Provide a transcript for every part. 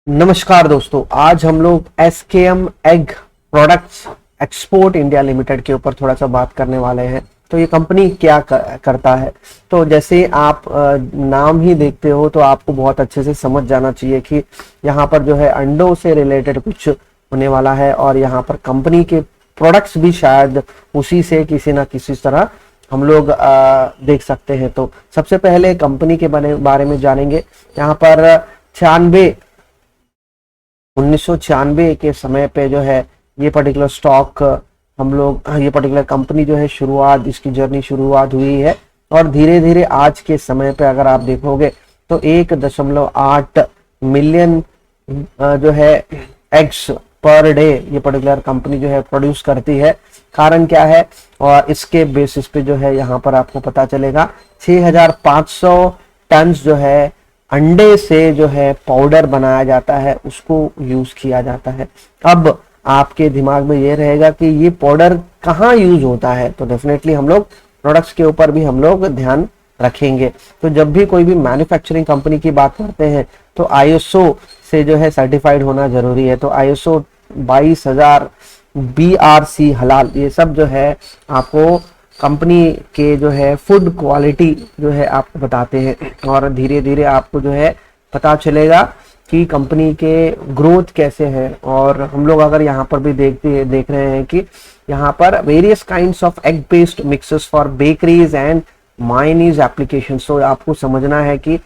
नमस्कार दोस्तों, आज हम लोग SKM egg products export India limited के ऊपर थोड़ा सा बात करने वाले हैं। तो ये कंपनी क्या करता है। तो जैसे आप नाम ही देखते हो तो आपको बहुत अच्छे से समझ जाना चाहिए कि यहाँ पर जो है अंडों से रिलेटेड कुछ होने वाला है और यहाँ पर कंपनी के प्रोडक्ट्स भी शायद उसी से किसी ना किसी तरह हम लोग देख सकते हैं। तो सबसे पहले कंपनी के बारे में जानेंगे। यहाँ पर 1996 के समय पे जो है ये पर्टिकुलर स्टॉक हम लोग ये पर्टिकुलर कंपनी जो है इसकी जर्नी शुरुआत हुई है और धीरे धीरे आज के समय पे अगर आप देखोगे तो 1.8 मिलियन जो है एग्स पर डे ये पर्टिकुलर कंपनी जो है प्रोड्यूस करती है। कारण क्या है और इसके बेसिस पे जो है यहाँ पर आपको पता चलेगा 6500 टन जो है अंडे से जो है पाउडर बनाया जाता है, उसको यूज किया जाता है। अब आपके दिमाग में ये रहेगा कि ये पाउडर कहाँ यूज होता है, तो डेफिनेटली हम लोग प्रोडक्ट्स के ऊपर भी हम लोग ध्यान रखेंगे। तो जब भी कोई भी मैन्युफैक्चरिंग कंपनी की बात करते हैं तो आईएसओ से जो है सर्टिफाइड होना जरूरी है। तो आईएसओ 22000 BRC हलाल ये सब जो है आपको कंपनी के जो है फूड क्वालिटी जो है आपको बताते हैं और धीरे धीरे आपको जो है पता चलेगा कि कंपनी के ग्रोथ कैसे है। और हम लोग अगर यहाँ पर भी देख रहे हैं कि यहाँ पर various kinds of egg based mixes for bakeries and mayonnaise application. तो आपको समझना है कि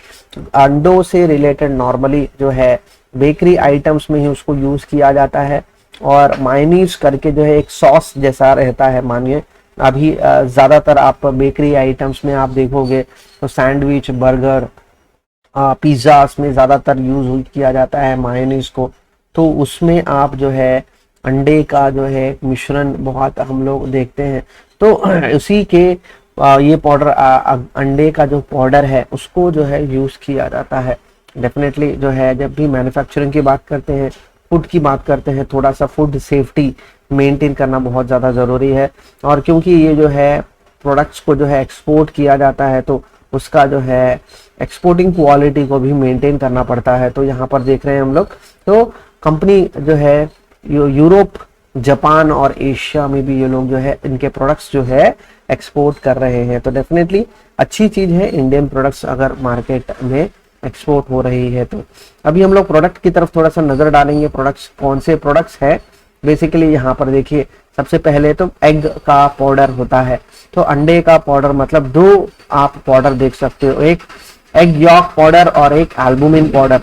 अंडों से रिलेटेड नॉर्मली जो है बेकरी आइटम्स में ही उसको यूज किया जाता है और मायोनीज करके जो है एक सॉस जैसा रहता है। मानिए अभी ज्यादातर आप बेकरी आइटम्स में आप देखोगे तो सैंडविच, बर्गर, पिज्जा में ज्यादातर यूज किया जाता है मायोनीज को। तो उसमें आप जो है अंडे का जो है मिश्रण बहुत हम लोग देखते हैं। तो उसी के ये पाउडर अंडे का जो पाउडर है उसको जो है यूज किया जाता है। डेफिनेटली जो है जब भी मैन्युफैक्चरिंग की बात करते हैं, फूड की बात करते हैं, थोड़ा सा फूड सेफ्टी मेंटेन करना बहुत ज़्यादा ज़रूरी है। और क्योंकि ये जो है प्रोडक्ट्स को जो है एक्सपोर्ट किया जाता है तो उसका जो है एक्सपोर्टिंग क्वालिटी को भी मेंटेन करना पड़ता है। तो यहाँ पर देख रहे हैं हम लोग तो कंपनी जो है यूरोप, जापान और एशिया में भी ये लोग जो है इनके प्रोडक्ट्स जो है एक्सपोर्ट कर रहे हैं। तो डेफिनेटली अच्छी चीज़ है इंडियन प्रोडक्ट्स अगर मार्केट में एक्सपोर्ट हो रही है। तो अभी हम लोग प्रोडक्ट की तरफ थोड़ा सा नजर डालेंगे। प्रोडक्ट्स कौन से प्रोडक्ट्स है बेसिकली यहाँ पर देखिए। सबसे पहले तो एग का पाउडर होता है। तो अंडे का पाउडर मतलब दो आप पाउडर देख सकते हो, एक एग यॉक पाउडर और एक एल्बुमिन पाउडर।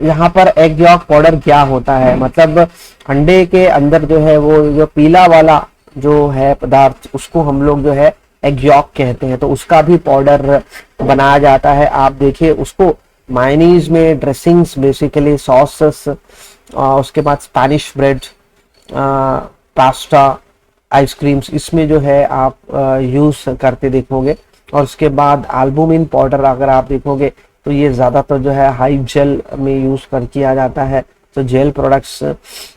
यहाँ पर एग यॉक पाउडर क्या होता है, मतलब अंडे के अंदर जो है वो जो पीला वाला जो है पदार्थ उसको हम लोग जो है एग यॉक कहते हैं। तो उसका भी पाउडर बनाया जाता है। आप देखिए उसको मायोनीज में, ड्रेसिंग्स बेसिकली सॉसेस, उसके बाद स्पेनिश ब्रेड, पास्ता, आइसक्रीम्स इसमें जो है आप यूज करते देखोगे। और उसके बाद एल्बुमिन पाउडर अगर आप देखोगे तो ये ज़्यादातर जो है हाई जेल में यूज किया जाता है। तो जेल प्रोडक्ट्स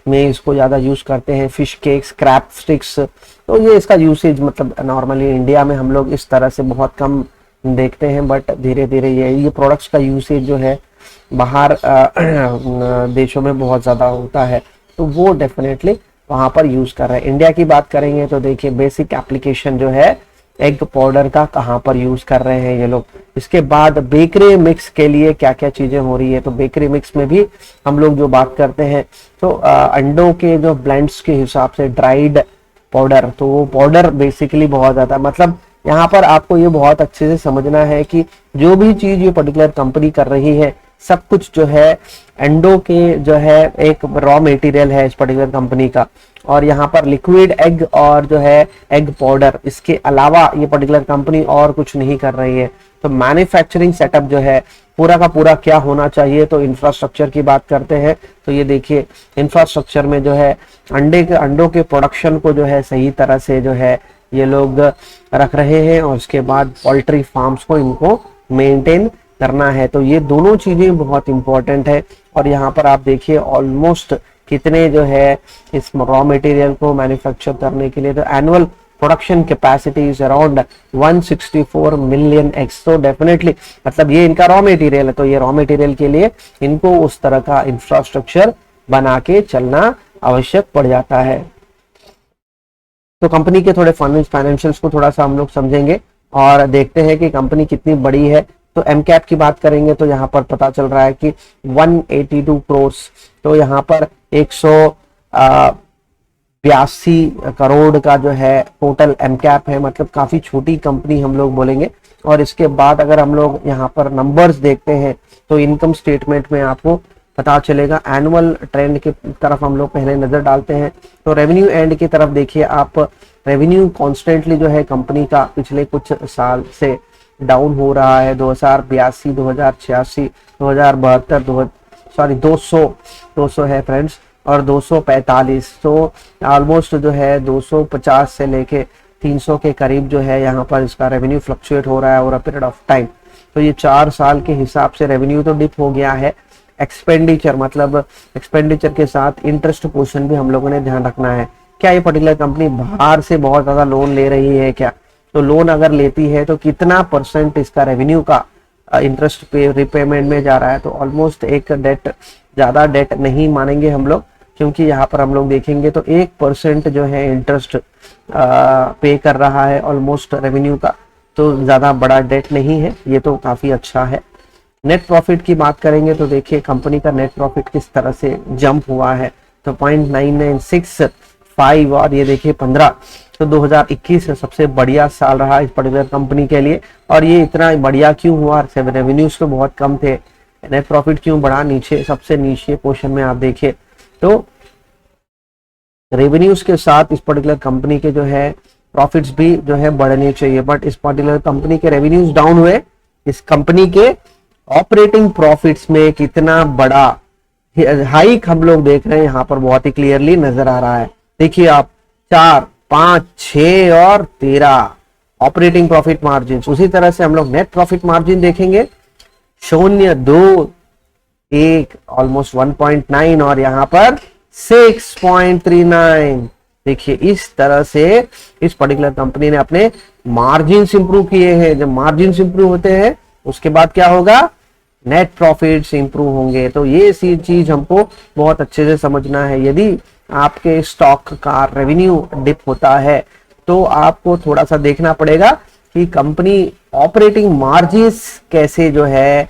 में इसको ज़्यादा यूज करते हैं। फिश केक्स, क्रैब स्टिक्स, तो ये इसका यूसेज मतलब नॉर्मली इंडिया में हम लोग इस तरह से बहुत कम देखते हैं, बट धीरे धीरे ये प्रोडक्ट्स का यूसेज जो है बाहर देशों में बहुत ज़्यादा होता है। तो वो डेफिनेटली वहाँ पर यूज कर रहे हैं। इंडिया की बात करेंगे तो देखिए बेसिक एप्लीकेशन जो है एग पाउडर का कहाँ पर यूज कर रहे हैं ये लोग। इसके बाद बेकरी मिक्स के लिए क्या क्या चीजें हो रही है, तो बेकरी मिक्स में भी हम लोग जो बात करते हैं तो अंडों के जो ब्लेंड्स के हिसाब से ड्राइड पाउडर, तो वो पाउडर बेसिकली बहुत ज्यादा मतलब यहाँ पर आपको ये बहुत अच्छे से समझना है कि जो भी चीज ये पर्टिकुलर कंपनी कर रही है सब कुछ जो है अंडों के जो है एक रॉ मटेरियल है इस पर्टिकुलर कंपनी का। और यहाँ पर लिक्विड एग और जो है एग पाउडर, इसके अलावा ये पर्टिकुलर कंपनी और कुछ नहीं कर रही है। तो मैन्युफैक्चरिंग सेटअप जो है पूरा का पूरा क्या होना चाहिए, तो इंफ्रास्ट्रक्चर की बात करते हैं तो ये देखिए इंफ्रास्ट्रक्चर में जो है अंडों के प्रोडक्शन को जो है सही तरह से जो है ये लोग रख रहे हैं और उसके बाद पोल्ट्री फार्म्स को इनको मेंटेन करना है। तो ये दोनों चीजें बहुत इंपॉर्टेंट है। और यहाँ पर आप देखिए ऑलमोस्ट कितने जो है इस रॉ मटेरियल को मैन्युफैक्चर करने के लिए तो annual production capacity is around 164 million x. तो डेफिनेटली मतलब ये इनका रॉ मटेरियल है, तो ये रॉ मटेरियल के लिए इनको उस तरह का इंफ्रास्ट्रक्चर बना के चलना आवश्यक पड़ जाता है। तो कंपनी के थोड़े फाइनेंशियल्स को थोड़ा सा हम लोग समझेंगे और देखते हैं कि कंपनी कितनी बड़ी है। तो एम कैप की बात करेंगे तो यहाँ पर पता चल रहा है कि 182 करोड़, तो यहाँ पर 182 करोड़ का जो है टोटल एम कैप है, मतलब काफी छोटी कंपनी हम लोग बोलेंगे। और इसके बाद अगर हम लोग यहाँ पर नंबर्स देखते हैं तो इनकम स्टेटमेंट में आपको पता चलेगा। एनुअल ट्रेंड की तरफ हम लोग पहले नजर डालते हैं तो रेवेन्यू एंड की तरफ देखिए आप, रेवेन्यू कॉन्स्टेंटली जो है कंपनी का पिछले कुछ साल से डाउन हो रहा है। 2082, 2086, 2072, 200 है फ्रेंड्स, और 245, तो ऑलमोस्ट जो है 250 से लेके 300 के करीब जो है यहाँ पर इसका रेवेन्यू फ्लक्चुएट हो रहा है over a period of time. तो ये 4 साल के हिसाब से रेवेन्यू तो डिप हो गया है। एक्सपेंडिचर मतलब एक्सपेंडिचर के साथ इंटरेस्ट पोर्शन भी हम लोगों ने ध्यान रखना है। क्या ये पर्टिकुलर कंपनी बाहर से बहुत ज्यादा लोन ले रही है क्या? तो लोन अगर लेती है तो कितना परसेंट इसका रेवेन्यू का इंटरेस्ट पे रिपेमेंट में जा रहा है? तो ऑलमोस्ट एक डेट, ज्यादा डेट नहीं मानेंगे हम लोग, क्योंकि यहाँ पर हम लोग देखेंगे तो 1% जो है इंटरेस्ट पे कर रहा है ऑलमोस्ट रेवेन्यू का, तो ज्यादा बड़ा डेट नहीं है, ये तो काफी अच्छा है। नेट प्रॉफिट की बात करेंगे तो देखिए कंपनी का नेट प्रॉफिट किस तरह से जंप हुआ है, तो 0.9965 और ये देखिए 15। तो 2021 सबसे बढ़िया साल रहा इस पर्टिकुलर कंपनी के लिए। और ये इतना बढ़िया क्यों हुआ? रेवेन्यूज तो बहुत कम थे, नेट प्रॉफिट क्यों बढ़ा? नीचे सबसे नीचे पोर्शन में आप देखिए तो रेवेन्यूज के साथ इस पर्टिकुलर कंपनी के जो है प्रॉफिट्स भी जो है बढ़ने चाहिए, बट इस पर्टिकुलर कंपनी के रेवेन्यूज डाउन हुए। इस कंपनी के ऑपरेटिंग प्रॉफिट्स में कितना बड़ा हाइक हम लोग देख रहे हैं यहाँ पर बहुत ही क्लियरली नजर आ रहा है। देखिए आप 4, 5, 6 और 13 ऑपरेटिंग प्रॉफिट मार्जिन। उसी तरह से हम लोग नेट प्रॉफिट मार्जिन देखेंगे 0, 2, 1, ऑलमोस्ट 1.9 और यहाँ पर 6.39। देखिए इस तरह से इस पर्टिकुलर कंपनी ने अपने मार्जिन इंप्रूव किए हैं। जब मार्जिन इंप्रूव होते हैं उसके बाद क्या होगा? नेट प्रॉफिट्स इंप्रूव होंगे। तो ये सी चीज हमको बहुत अच्छे से समझना है। यदि आपके स्टॉक का रेवेन्यू डिप होता है तो आपको थोड़ा सा देखना पड़ेगा कि कंपनी ऑपरेटिंग मार्जिन्स कैसे जो है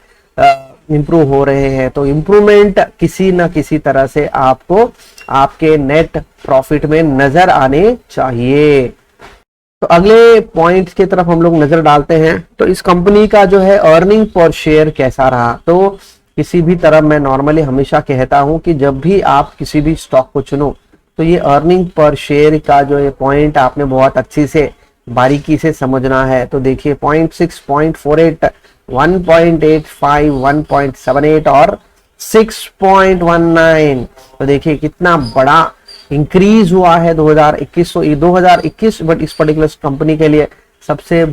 इंप्रूव हो रहे हैं। तो इंप्रूवमेंट किसी ना किसी तरह से आपको आपके नेट प्रॉफिट में नजर आने चाहिए। तो अगले पॉइंट्स की तरफ हम लोग नजर डालते हैं। तो इस कंपनी का जो है अर्निंग पर शेयर कैसा रहा? तो किसी भी तरह मैं नॉर्मली हमेशा कहता हूं कि जब भी आप किसी भी स्टॉक को चुनो तो ये अर्निंग पर शेयर का जो ये पॉइंट आपने बहुत अच्छी से बारीकी से समझना है। तो देखिए 0.6, 0.48, 1.85, 1.78 और 6.19। तो देखिए कितना बड़ा इंक्रीज हुआ है 2021 बट इस पर्टिकुलर कंपनी के लिए सबसे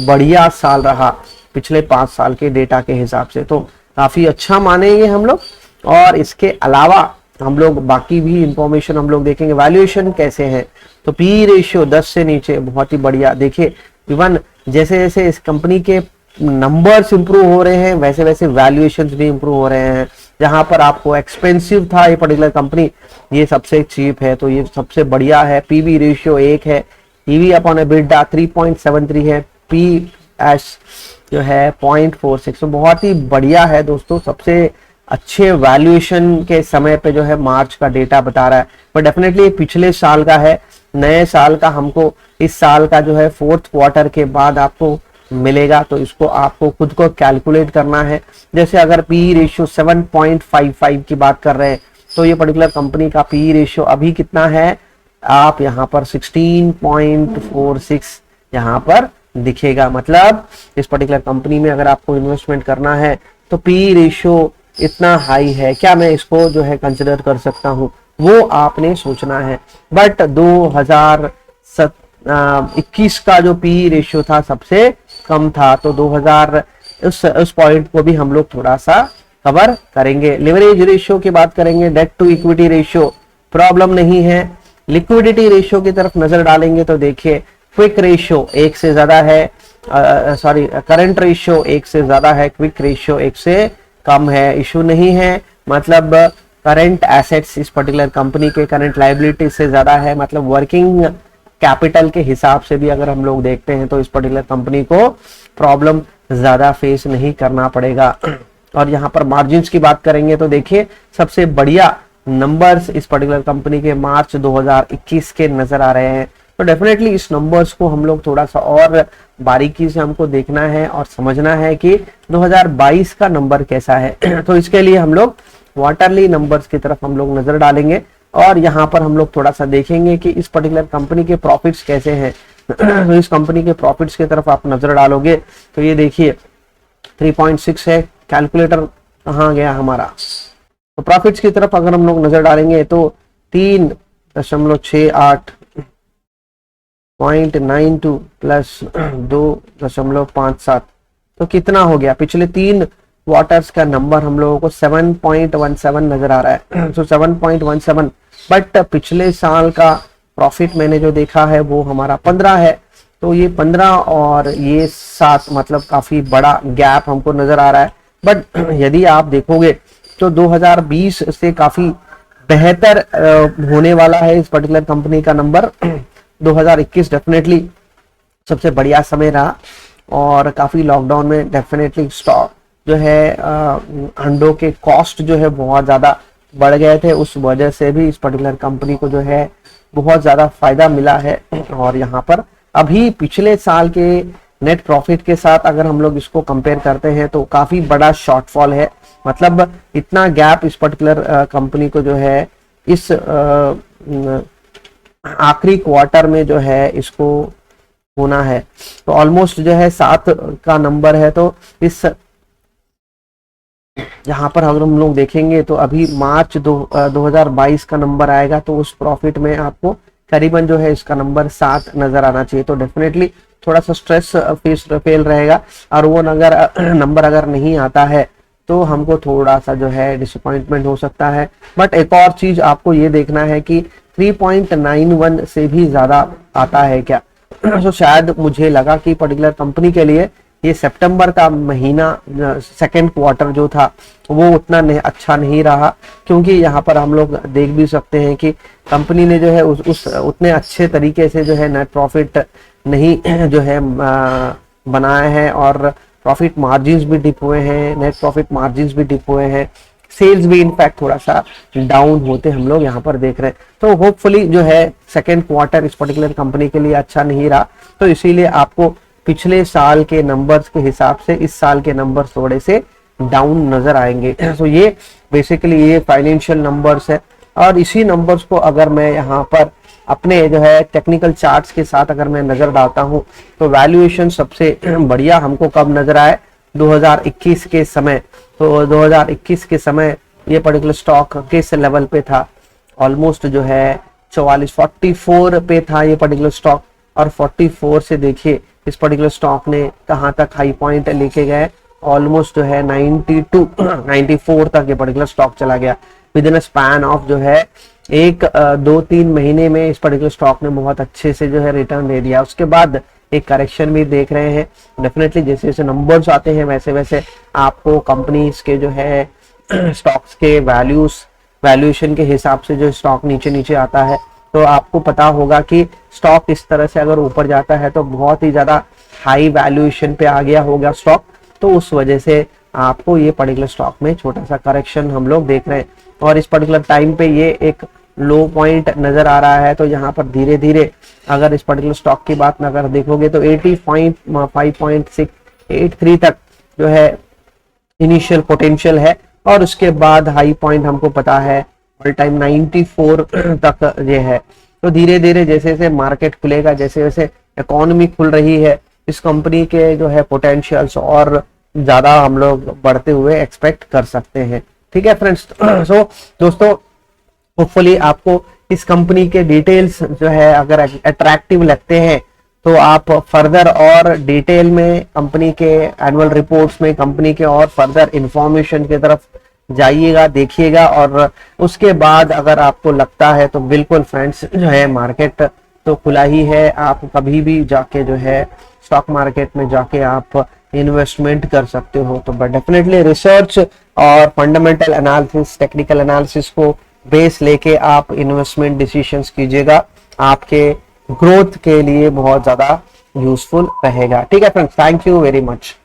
बढ़िया साल रहा पिछले 5 साल के डेटा के हिसाब से। तो काफी अच्छा मानेंगे हम लोग। और इसके अलावा हम लोग बाकी भी इंफॉर्मेशन हम लोग देखेंगे। वैल्यूएशन कैसे है? तो पी रेशियो 10 से नीचे, बहुत ही बढ़िया। देखिए इवन जैसे जैसे इस कंपनी के नंबर्स इंप्रूव हो रहे हैं वैसे वैसे वैल्यूएशंस भी इंप्रूव हो रहे हैं। जहां पर आपको एक्सपेंसिव था ये पर्टिकुलर कंपनी, ये सबसे चीप है, तो ये सबसे बढ़िया है। पीवी रेशियो 1 है, ईवी अपॉन एबिटा 3.73 है, पी एस जो है 0.46। तो बहुत ही बढ़िया है दोस्तों। सबसे अच्छे वैल्यूएशन के समय पे जो है मार्च का डेटा बता रहा है, पर डेफिनेटली पिछले साल का है। नए साल का हमको इस साल का जो है 4th क्वार्टर के बाद आपको मिलेगा, तो इसको आपको खुद को कैलकुलेट करना है। जैसे अगर पी रेशियो 7.55 की बात कर रहे हैं तो ये पर्टिकुलर कंपनी का पी रेशियो अभी कितना है? आप यहाँ पर 16.46 यहाँ पर दिखेगा। मतलब इस पर्टिकुलर कंपनी में अगर आपको इन्वेस्टमेंट करना है तो पी रेशियो इतना हाई है, क्या मैं इसको जो है कंसिडर कर सकता हूँ, वो आपने सोचना है। बट 2021 का जो पी रेशियो था सबसे कम था, तो 2000 उस पॉइंट को भी हम लोग थोड़ा सा कवर करेंगे। लिवरेज रेशियो की बात करेंगे, debt to equity ratio problem नहीं है। लिक्विडिटी रेशियो की तरफ नजर डालेंगे तो देखिए क्विक रेशियो 1 से ज्यादा है, सॉरी करंट रेशियो 1 से ज्यादा है, क्विक रेशियो 1 से कम है, इशू नहीं है। मतलब करंट एसेट्स इस पर्टिकुलर कंपनी के करंट लायबिलिटी से ज्यादा है, मतलब वर्किंग कैपिटल के हिसाब से भी अगर हम लोग देखते हैं तो इस पर्टिकुलर कंपनी को प्रॉब्लम ज्यादा फेस नहीं करना पड़ेगा। और यहाँ पर मार्जिन्स की बात करेंगे तो देखिए सबसे बढ़िया नंबर्स इस पर्टिकुलर कंपनी के मार्च 2021 के नजर आ रहे हैं। तो डेफिनेटली इस नंबर्स को हम लोग थोड़ा सा और बारीकी से हमको देखना है और समझना है कि 2022 का नंबर कैसा है। तो इसके लिए हम लोग क्वार्टरली नंबर्स की तरफ हम लोग नजर डालेंगे और यहाँ पर हम लोग थोड़ा सा देखेंगे कि इस पर्टिकुलर कंपनी के प्रॉफिट्स कैसे हैं। तो इस कंपनी के प्रॉफिट्स की तरफ आप नजर डालोगे तो ये देखिए 3.6 है, कैलकुलेटर कहाँ गया हमारा। तो प्रॉफिट्स की तरफ अगर हम लोग नजर डालेंगे तो 3.68.92 प्लस 2.57, तो कितना हो गया, पिछले 3 क्वार्टर्स का नंबर हम लोगों को 7.17 नजर आ रहा है। तो 7.17, बट पिछले साल का प्रॉफिट मैंने जो देखा है वो हमारा 15 है। तो ये 15 और ये 7 मतलब काफी बड़ा गैप हमको नजर आ रहा है। बट यदि आप देखोगे तो 2020 से काफी बेहतर होने वाला है इस पर्टिकुलर कंपनी का नंबर। 2021 डेफिनेटली सबसे बढ़िया समय रहा और काफी लॉकडाउन में डेफिनेटली स्टॉक जो है अंडों के कॉस्ट जो है बहुत ज्यादा बढ़ गए थे, उस वजह से भी इस पर्टिकुलर कंपनी को जो है बहुत ज्यादा फायदा मिला है। और यहाँ पर अभी पिछले साल के नेट प्रॉफिट के साथ अगर हम लोग इसको कंपेयर करते हैं तो काफी बड़ा शॉर्टफॉल है, मतलब इतना गैप इस पर्टिकुलर कंपनी को जो है इस आखिरी क्वार्टर में जो है इसको होना है। तो ऑलमोस्ट जो है 7 का नंबर है। तो इस यहाँ पर अगर हम लोग देखेंगे तो अभी मार्च 2022 का नंबर आएगा तो उस प्रॉफिट में आपको करीबन जो है इसका नंबर 7 नजर आना चाहिए। तो डेफिनेटली थोड़ा सा स्ट्रेस फेल रहेगा और वो नंबर अगर नहीं आता है तो हमको थोड़ा सा जो है डिसअपॉइंटमेंट हो सकता है। बट एक और चीज आपको ये देखना है कि 3.91 से भी ज्यादा आता है क्या। तो शायद मुझे लगा कि पर्टिकुलर कंपनी के लिए ये सितंबर का महीना सेकेंड क्वार्टर जो था वो उतना अच्छा नहीं रहा, क्योंकि यहाँ पर हम लोग देख भी सकते हैं कि कंपनी ने जो है उस उतने अच्छे तरीके से जो है नेट प्रॉफिट नहीं जो है बनाया है और प्रॉफिट मार्जिन्स भी डिप हुए हैं, नेट प्रॉफिट मार्जिन्स भी डिप हुए हैं, सेल्स भी इनफैक्ट थोड़ा सा डाउन होते हम लोग यहाँ पर देख रहे हैं। तो होपफुली जो है सेकेंड क्वार्टर इस पर्टिकुलर कंपनी के लिए अच्छा नहीं रहा, तो इसीलिए आपको पिछले साल के नंबर्स के हिसाब से इस साल के नंबर्स थोड़े से डाउन नजर आएंगे। तो ये बेसिकली ये फाइनेंशियल नंबर्स है और इसी नंबर्स को अगर मैं यहाँ पर अपने जो है टेक्निकल चार्ट्स के साथ अगर मैं नजर डालता हूँ तो वैल्यूएशन सबसे बढ़िया हमको कब नजर आए, 2021 के समय। तो 2021 के समय ये पर्टिकुलर स्टॉक किस लेवल पे था, ऑलमोस्ट जो है 44 पे था ये पर्टिकुलर स्टॉक और 44 से देखिए इस पर्टिकुलर स्टॉक ने कहां तक हाई पॉइंट लेके गए, ऑलमोस्ट जो है 94 तक ये पर्टिकुलर स्टॉक चला गया विद इन स्पैन ऑफ जो है 1-2-3 महीने में इस पर्टिकुलर स्टॉक ने बहुत अच्छे से जो है रिटर्न दे दिया। उसके बाद एक करेक्शन भी देख रहे हैं। डेफिनेटली जैसे जैसे नंबर्स आते हैं वैसे वैसे आपको कंपनीज के जो है स्टॉक्स के वैल्यूएशन के हिसाब से जो स्टॉक नीचे नीचे आता है तो आपको पता होगा कि स्टॉक इस तरह से अगर ऊपर जाता है तो बहुत ही ज्यादा हाई वैल्यूएशन पे आ गया होगा स्टॉक, तो उस वजह से आपको ये पर्टिकुलर स्टॉक में छोटा सा करेक्शन हम लोग देख रहे हैं और इस पर्टिकुलर टाइम पे ये एक लो पॉइंट नजर आ रहा है। तो यहाँ पर धीरे धीरे अगर इस पर्टिकुलर स्टॉक की बात अगर देखोगे तो 85.683 तक जो है इनिशियल पोटेंशियल है और उसके बाद हाई पॉइंट हमको पता है ऑल टाइम 94 तक ये है। तो धीरे धीरे जैसे जैसे मार्केट खुलेगा, जैसे जैसे इकोनॉमी खुल रही है, इस कंपनी के जो है पोटेंशियल्स और ज्यादा हम लोग बढ़ते हुए एक्सपेक्ट कर सकते हैं। ठीक है फ्रेंड्स। सो दोस्तों होपफुली आपको इस कंपनी के डिटेल्स जो है अगर अट्रैक्टिव लगते हैं तो आप फर्दर और डिटेल में कंपनी के एनुअल रिपोर्ट्स में कंपनी के और फर्दर इंफॉर्मेशन की तरफ जाइएगा, देखिएगा और उसके बाद अगर आपको लगता है तो बिल्कुल फ्रेंड्स जो है मार्केट तो खुला ही है, आप कभी भी जाके जो है स्टॉक मार्केट में जाके आप इन्वेस्टमेंट कर सकते हो। तो बट डेफिनेटली रिसर्च और फंडामेंटल एनालिसिस, टेक्निकल एनालिसिस को बेस लेके आप इन्वेस्टमेंट डिसीजंस कीजिएगा, आपके ग्रोथ के लिए बहुत ज्यादा यूजफुल रहेगा। ठीक है friends, thank you very much.